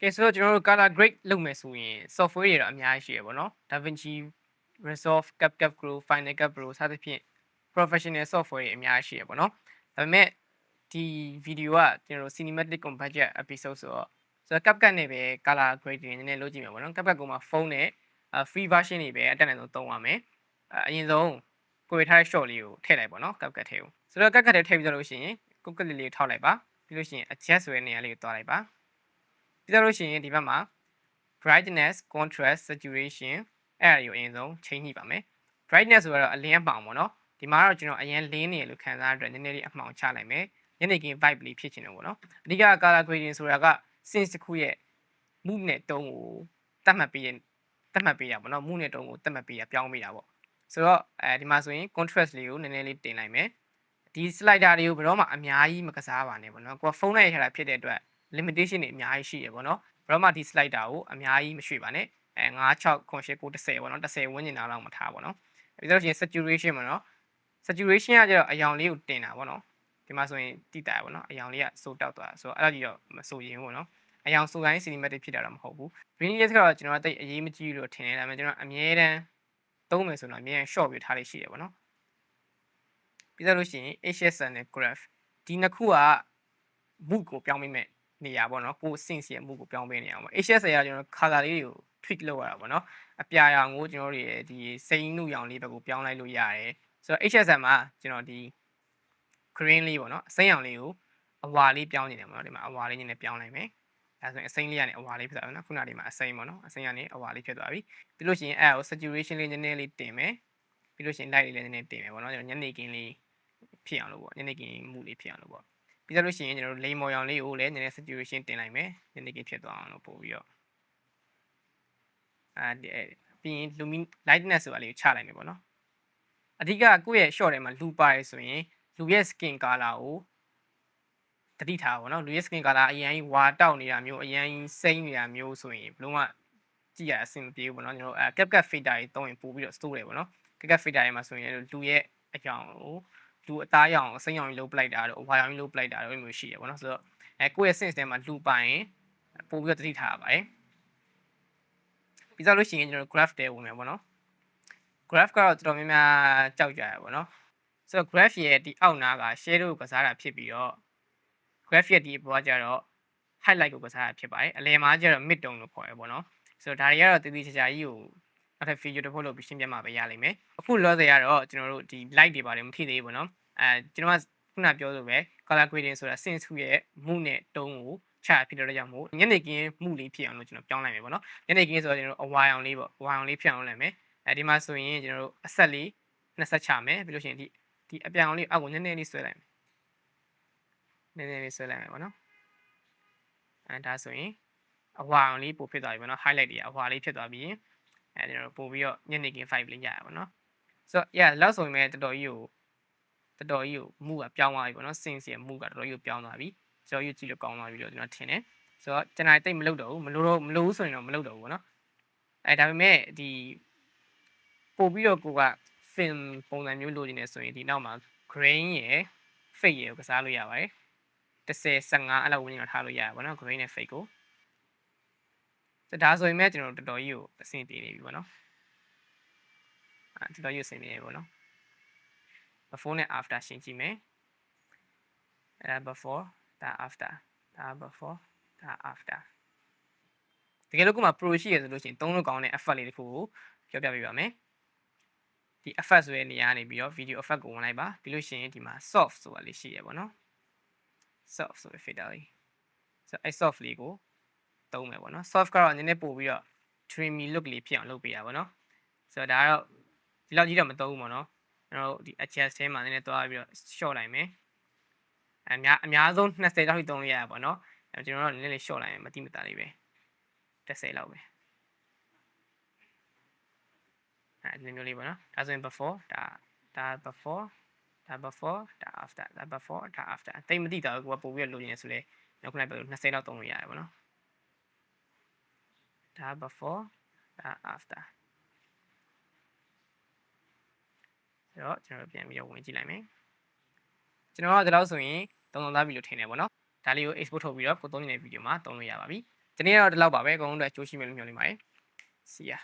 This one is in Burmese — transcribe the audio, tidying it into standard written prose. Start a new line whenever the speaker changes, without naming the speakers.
ကဲဆိုတော့ကျွန်တော်တို့ color grade လုပ်မယ်ဆိုရင် software တွေတော့အများကြီးရှိရပါတော့ DaVinci Resolve CapCut Pro Final Cut Pro စသဖြင့် professional software တွေအများကြီးရှိရပါတော့ဒါပေမဲ့ဒီ video ကကျွန်တော်တို့ cinematic on budget episode ဆိုတော့ CapCut နဲ့ပဲ color grade တွေနည်းနည်းလုပ်ကြည့်မယ်ပေါ့နော် CapCut ကိုမှဖုန်းနဲ့ free version တွေပဲအတက်နိုင်ဆုံးသုံးရမယ်အရင်ဆုံးကိုယ်ထားတဲ့ shot လေးကိုထည့်လိုက်ပေါ့နော် CapCut ထဲကိုဆိုတော့ CapCut ထဲထည့်ပြီးတော့လို့ရှိရင် CapCut လေးထောက်လိုက်ပါပြီးလို့ရှိရင် adjust ဆိုတဲ့နေရာလေးကိုတွားလိုက်ပါပြီးတော့လို့ရှိရင်ဒီဘက်မှာ brightness contrast saturation အဲ့ဒါတွေကိုအရင်ဆုံးချိန်ညှိပါမယ် brightness ဆိုတော့အလင်းအမှောင်ပေါ့နော်ဒီမှာတော့ကျွန်တော်အရင်လင်းနေရလို့ခံစားရတဲ့နည်းနည်းလေးအမှောင်ချလိုက်မယ်ညနေခင်း vibe လေးဖြစ်ချင်တယ်ပေါ့နော်အဓိက color grading ဆိုတာက scene တစ်ခုရဲ့ mood နဲ့ tone ကိုသတ်မှတ်ပေးတာပေါ့နော် mood နဲ့ tone ကိုသတ်မှတ်ပေးတာပြောင်းပေးတာပေါ့ဆိုတော့ဒီမှာဆိုရင် contrast လေးကိုနည်းနည်းလေးတင်လိုက်မယ်ဒီ slider တွေကိုဘယ်တော့မှအများကြီးမကစားပါနဲ့ပေါ့နော်ကိုကဖုန်းနဲ့ရထားတာဖြစ်တဲ့အတွက် limitation တွေအများကြီးရှိရပေါ့နော်ဘယ်တော့မှဒီ slider ကိုအများကြီးမရွှေ့ပါနဲ့9 6 9 10 9 10ပေါ့နော်10ဝန်းကျင်လောက်မထားပါတော့ပြီးတော့ရှင် saturation ပေါ့နော် saturation ကကျတော့အယောင်လေးကိုတင်တာပေါ့နော်ဒီမှာဆိုရင်တိတာပေါ့နော်အယောင်လေးကစိုးတောက်သွားဆိုတော့အဲ့လိုကြီးတော့မစိုးရင်ပေါ့နော်အယောင်စိုးတိုင်း cinematic ဖြစ်တာတော့မဟုတ်ဘူး brilliance ကတော့ကျွန်တော်တိတ်အရေးမကြီးလို့ထင်တယ်ဒါပေမဲ့ကျွန်တော်အမြဲတမ်းသုံးမယ်ဆိုတော့အမြဲတမ်း short ပြထားလေးရှိတယ်ပေါ့နော်ပြီးတော့လို့ရှိရင် HSN နဲ့ graph ဒီနှစ်ခုက mood ကိုပြောင်းပေးမဲ့နေရာပေါ့နော်ကို sense ရဲ့ mood ကိုပြောင်းပေးနေအောင်ပေါ့ HSN ကကျွန်တော် color လေးတွေကို tweak လုပ်ရတာပေါ့နော်အပြာရောင်ကိုကျွန်တော်တို့ရဲ့ဒီစိမ်းနုရောင်လေးဘက်ကိုပြောင်းလိုက်လို့ရတယ်ဆိုတော့ HSN မှာကျွန်တော်ဒီ green လေးပေါ့နော်အစိမ်းရောင်လေးကိုအဝါလေးပြောင်းနေတယ်ပေါ့နော်ဒီမှာအဝါလေးနည်းနည်းပြောင်းလိုက်မယ်အဲဆိုရင်အစိမ်းလေးကနေအဝါလေးဖြစ်သွားပြီနော်ခုနကဒီမှာအစိမ်းပေါ့နော်အစိမ်းကနေအဝါလေးဖြစ်သွားပြီပြီးလို့ရှိရင်အဲကို saturation လေးနည်းနည်းလေးတင်မယ်ပြီးလို့ရှိရင် light လေးလည်းနည်းနည်းတင်မယ်ပေါ့နော်ကျွန်တော်ညနေခင်းလေးဖြစ်အောင်လို့ပေါ့ညနေခင်းမှုလေးဖြစ်အောင်လို့ပေါ့ပြီးတော့လို့ရှိရင်ကျွန်တော်တို့လိမ်မော်ရောင်လေးကိုလည်းနည်းနည်း saturation တင်လိုက်မယ်ညနေခင်းဖြစ်သွားအောင်လို့ပို့ပြီးတော့ပြီးရင် lightness ဆိုတာလေးကိုချလိုက်မယ်ပေါ့နော်အဓိကကိုယ့်ရဲ့ shot ထဲမှာလူပါတယ်ဆိုရင်လူရဲ့ skin color ကိုတတိထားပါတော့လူရဲ့ skin color အရင်ဝါတောက်နေတာမျိုးအရင်စိမ့်နေတာမျိုးဆိုရင်ဘလုံးဝကြည့်ရအဆင်မပြေဘူးပေါ့နော်ကျွန်တော်CapCut filter တွေသုံးရင်ပို့ပြီးတော့ store တယ်ပေါ့နော် CapCut filter တွေမှာဆိုရင်လူရဲ့အကြောင်းကိုလူအသားရောင်အစိမ်းရောင်ကြီးလုပ်ပလိုက်တာတော့ဝါရောင်ကြီးလုပ်ပလိုက်တာတော့အဲ့မျိုးရှိတယ်ပေါ့နော်ဆိုတော့ကိုယ့်ရဲ့ sense ထဲမှာလူပိုင်ပို့ပြီးတော့တတိထားရပါတယ်ပြီးတော့လို့ရှိရင်ကျွန်တော် graph တဲဝင်မယ်ပေါ့နော် graph ကတော့တော်တော်များများကြောက်ကြရပါပေါ့နော်ဆိုတော့ graph ရဲ့ဒီအောက်နားက shadow ကိုကစားတာဖြစ်ပြီးတော့ graph ရဲ့ဒီအပေါ်ကကျတော့ highlight ကိုကစားတာဖြစ်ပါတယ်အလယ်မှာကျတော့ mid tone လို့ခေါ်ရပေါ့နော်ဆိုတော့ဒါတွေကတော့တည်တည်ချာချာကြီးကိုနောက်ထပ် video တစ်ခုလုပ်ပြီးရှင်းပြမှာပဲရလိမ့်မယ်အခုလောဆယ်ကတော့ကျွန်တော်တို့ဒီ light တွေပါတယ်မထိသေးဘူးပေါ့နော်ကျွန်တော်ကခုနပြောလို့ပဲ color grading ဆိုတာ sense ရဲ့ mood နဲ့ tone ကိုချဖြစ်တော့ကြောင့်မို့ညနေခင်း mood လေးဖြစ်အောင်လို့ကျွန်တော်ပြောင်းလိုက်မယ်ပေါ့နော်ညနေခင်းဆိုတော့ကျွန်တော်တို့အဝါရောင်လေးပေါ့အဝါရောင်လေးဖြစ်အောင်လုပ်မယ်ဒီမှာဆိုရင်ကျွန်တော်တို့အဆက်လေးနှစ်ဆက်ချမယ်ပြီးလို့ရှိရင်ဒီအပြောင်လေးအောက်ကိုနည်းနည်းလေးဆွဲလိုက်မယ်နည်းနည်းလေးဆွဲလိုက်မယ်ပေါ့နော်ဒါဆိုရင်အဝါအောင်လေးပို့ဖြစ်သွားပြီပေါ့နော် highlight တွေအဝါလေးဖြစ်သွားပြီးကျွန်တော်ပို့ပြီးတော့ညနေခင်း 5 လေးရရပါတော့ဆိုတော့လောက်ဆိုရင်ပဲတော်တော်ကြီးကိုမူကပြောင်းသွားပြီပေါ့နော် sense ရဲ့မူကတော်တော်ကြီးကိုပြောင်းသွားပြီကျွန်တော်ယူကြည့်လို့ကောင်းသွားပြီလို့ကျွန်တော်ထင်တယ်ဆိုတော့ကျွန်တော်တိတ်မလုပ်တော့ဘူးမလို့ဆိုရင်တော့မလုပ်တော့ဘူးပေါ့နော်ဒါပေမဲ့ဒီပို့ပြီးတော့ကိုက film ပုံစံမျိုးလိုချင်နေဆိုရင်ဒီနောက်မှာ grain ရယ် fade ရယ်ကိုကစားလို့ရပါတယ်10 15အဲ့လောက်ဝန်းကျင်တော့ထားလို့ရပါဘောနော် grain နဲ့ fade ကိုဒါဆိုရင်မဲ့ကျွန်တော်တော်တော်ကြီးကိုအဆင်ပြေနေပြီပေါ့နော်တော်တော်ကြီးအဆင်ပြေနေပြီပေါ့နော် before နဲ့ after ရှင်းကြည့်မယ်before ဒါ after ဒါ before ဒါ after တကယ်လို့ကိုမှ pro ရှိရဆိုလို့ရှိရင်သုံးလို့ကောင်းတဲ့ effect လေးတစ်ခုကိုပြောပြပေးပါမယ်ဒီ effect ဆိုတဲ့နေရာကနေပြီးတော့ video effect ကိုဝင်လိုက်ပါပြီးလို့ရှိရင်ဒီမှာ soft ဆိုတာလေးရှိရပေါ့နော် soft ဆိုတဲ့ filter လေးဆိုအဲ့ soft လေးကိုသုံးမယ်ပေါ့နော် soft ကတော့နည်းနည်းပို့ပြီးတော့ dreamy look လေးဖြစ်အောင်လုပ်ပေးတာပေါ့နော်ဆိုတော့ဒါကတော့ဒီလောက်ကြီးတော့မသုံးဘူးပေါ့နော်ကျွန်တော်တို့ဒီ adjust ထဲမှာနည်းနည်းသွားပြီးတော့ short လိုက်မယ်အများဆုံး20လောက်ထိသုံးလို့ရတာပေါ့နော်ကျွန်တော်တို့နည်းနည်းလေး short လိုက်မယ်မတိမတာလေးပဲ10လောက်ပဲဒီမျိုးလေးပေါ့နော်ဒါဆိုရင် before ဒါ before ဒါ before ဒါ after ဒါ before ဒါ after တိတ်မတိတော့ကိုကပို့ပြီးတော့လိုချင်နေဆိုလဲနောက်ခုနကပြော20လောက်သုံးလို့ရတယ်ပေါ့နော်ဒါ before ဒါ after ဆိုတော့ကျွန်တော်ပြန်ပြီးတော့ဝင်ကြည့်လိုက်မယ်ကျွန်တော်ကဒီလောက်ဆိုရင်သုံးသားပြီလို့ထင်တယ်ပေါ့နော်ဒါလေးကို export ထုတ်ပြီးတော့ကိုသုံးနေတဲ့ဗီဒီယိုမှာသုံးလို့ရပါပြီ ဒီနေ့တော့ဒီလောက်ပါပဲအကုန်လုံးအတွက်ကြိုးရှိမယ်လို့မျှော်လင့်ပါတယ် see ya